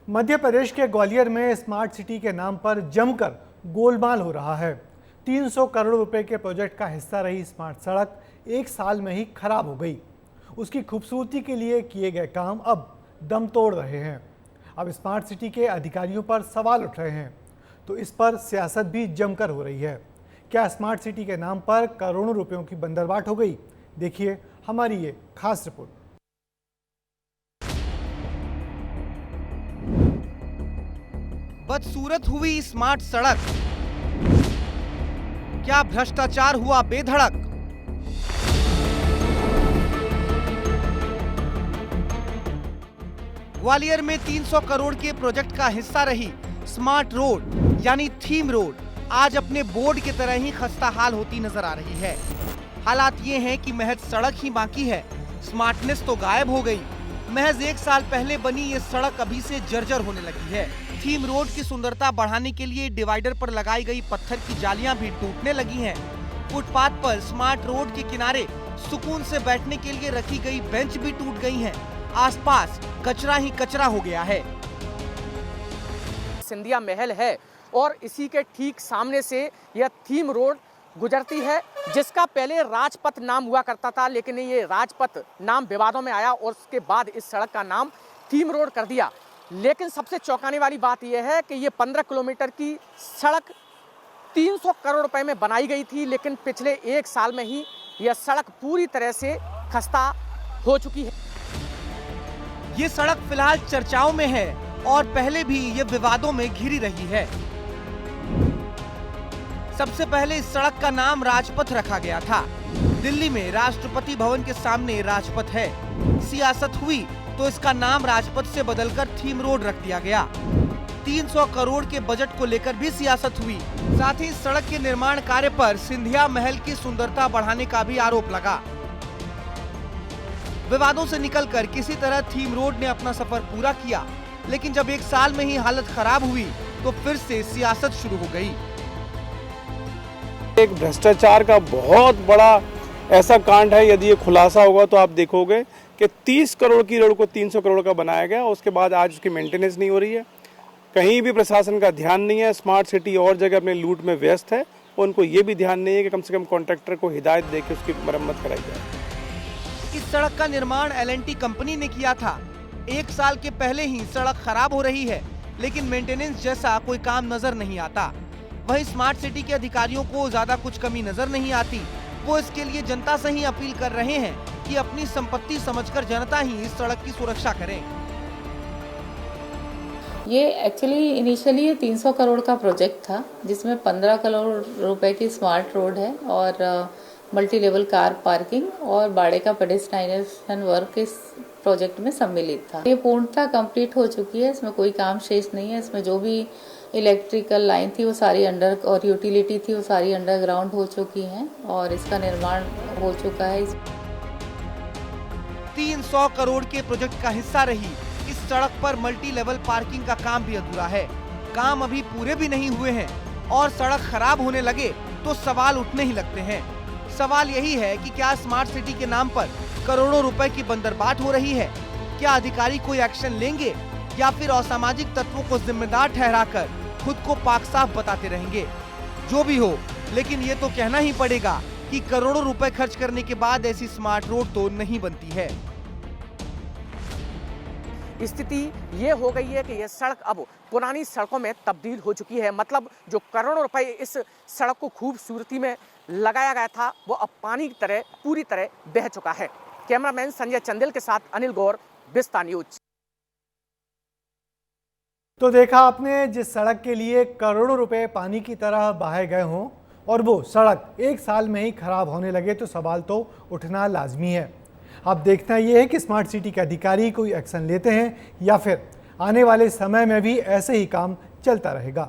मध्य प्रदेश के ग्वालियर में smart city के नाम पर जमकर गोलमाल हो रहा है। 300 करोड़ रुपए के प्रोजेक्ट का हिस्सा रही स्मार्ट सड़क एक साल में ही खराब हो गई। उसकी खूबसूरती के लिए किए गए काम अब दम तोड़ रहे हैं। अब स्मार्ट सिटी के अधिकारियों पर सवाल उठ रहे हैं, तो इस पर सियासत भी जमकर हो रही है। क्या स्मार्ट सिटी के नाम पर करोड़ों रुपयों की बंदरबाट हो गई? देखिए हमारी ये खास रिपोर्ट। बदसूरत हुई स्मार्ट सड़क, क्या भ्रष्टाचार हुआ बेधड़क? ग्वालियर में 300 करोड़ के प्रोजेक्ट का हिस्सा रही स्मार्ट रोड यानी थीम रोड आज अपने बोर्ड की तरह ही खस्ता हाल होती नजर आ रही है। हालात ये हैं कि महज सड़क ही बाकी है, स्मार्टनेस तो गायब हो गई। महज एक साल पहले बनी ये सड़क अभी से जर्जर होने लगी है। थीम रोड की सुंदरता बढ़ाने के लिए डिवाइडर पर लगाई गई पत्थर की जालियां भी टूटने लगी हैं। फुटपाथ पर स्मार्ट रोड के किनारे सुकून से बैठने के लिए रखी गई बेंच भी टूट गई हैं। आसपास कचरा ही कचरा हो गया है। सिंधिया महल है और इसी के ठीक सामने से यह थीम रोड गुजरती है, जिसका पहले राजपथ नाम हुआ करता था, लेकिन ये राजपथ नाम विवादों में आया और उसके बाद इस सड़क का नाम थीम रोड कर दिया। लेकिन सबसे चौंकाने वाली बात यह है कि ये 15 किलोमीटर की सड़क 300 करोड़ रुपए में बनाई गई थी, लेकिन पिछले एक साल में ही यह सड़क पूरी तरह से खस्ता हो चुकी है। ये सड़क फिलहाल चर्चाओं में है और पहले भी ये विवादों में घिरी रही है। सबसे पहले इस सड़क का नाम राजपथ रखा गया था। दिल्ली में राष्ट्रपति भवन के सामने राजपथ है। सियासत हुई तो इसका नाम राजपथ से बदलकर थीम रोड रख दिया गया। 300 करोड़ के बजट को लेकर भी सियासत हुई। साथ ही सड़क के निर्माण कार्य पर सिंधिया महल की सुंदरता बढ़ाने का भी आरोप लगा। विवादों से निकलकर किसी तरह थीम रोड ने अपना सफर पूरा किया, लेकिन जब एक साल में ही हालत खराब हुई तो फिर से सियासत शुरू हो गई। एक भ्रष्टाचार का बहुत बड़ा ऐसा कांड है। यदि ये खुलासा होगा तो आप देखोगे कि 30 करोड़ की रोड को 300 करोड़ का बनाया गया, उसके बाद आज उसकी मेंटेनेंस नहीं हो रही है। कहीं भी प्रशासन का ध्यान नहीं है। स्मार्ट सिटी और जगह अपने लूट में व्यस्त है। उनको ये भी ध्यान नहीं है कि कम से कम कॉन्ट्रैक्टर को हिदायत देकर उसकी मरम्मत कराई जाए। इस सड़क का निर्माण L&T कंपनी ने किया था। एक साल के पहले ही सड़क खराब हो रही है, लेकिन मेंटेनेंस जैसा कोई काम नजर नहीं आता। वहीं स्मार्ट सिटी के अधिकारियों को ज्यादा कुछ कमी नजर नहीं आती। वो इसके लिए जनता से ही अपील कर रहे हैं कि अपनी संपत्ति समझकर जनता ही इस सड़क की सुरक्षा करें। ये एक्चुअली इनिशियली 300 करोड़ का प्रोजेक्ट था, जिसमें 15 करोड़ रुपए की स्मार्ट रोड है और मल्टी लेवल कार पार्किंग और बाड़े का पेडेस्ट्रियनाइजेशन वर्क इस प्रोजेक्ट में सम्मिलित था। ये पूर्णतः कंप्लीट हो चुकी है। इसमें कोई काम शेष नहीं है। इसमें जो भी इलेक्ट्रिकल लाइन थी वो सारी अंडर और यूटिलिटी थी वो सारी अंडरग्राउंड हो चुकी हैं और इसका निर्माण हो चुका है। 300 करोड़ के प्रोजेक्ट का हिस्सा रही इस सड़क पर मल्टी लेवल पार्किंग का काम भी अधूरा है। काम अभी पूरे भी नहीं हुए हैं और सड़क खराब होने लगे तो सवाल उठने ही लगते हैं। सवाल यही है कि क्या स्मार्ट सिटी के नाम पर करोड़ों रुपए की बंदरबाट हो रही है? क्या अधिकारी कोई एक्शन लेंगे या फिर असामाजिक तत्वों को जिम्मेदार ठहराकर खुद को पाक साफ बताते रहेंगे? जो भी हो, लेकिन ये तो कहना ही पड़ेगा कि करोड़ों रुपए खर्च करने के बाद ऐसी स्मार्ट रोड तो नहीं बनती है। स्थिति ये हो गई है कि यह सड़क अब पुरानी सड़कों में तब्दील हो चुकी है। मतलब जो करोड़ों रुपए इस सड़क को खूबसूरती में लगाया गया था, वो अब पानी की तरह पूरी तरह बह चुका है। कैमरामैन संजय चंदेल के साथ अनिल गौर, विस्तार न्यूज। तो देखा आपने, जिस सड़क के लिए करोड़ों रुपए पानी की तरह बहाए गए हों और वो सड़क एक साल में ही खराब होने लगे, तो सवाल तो उठना लाजमी है। अब देखना ये है कि स्मार्ट सिटी के अधिकारी कोई एक्शन लेते हैं या फिर आने वाले समय में भी ऐसे ही काम चलता रहेगा।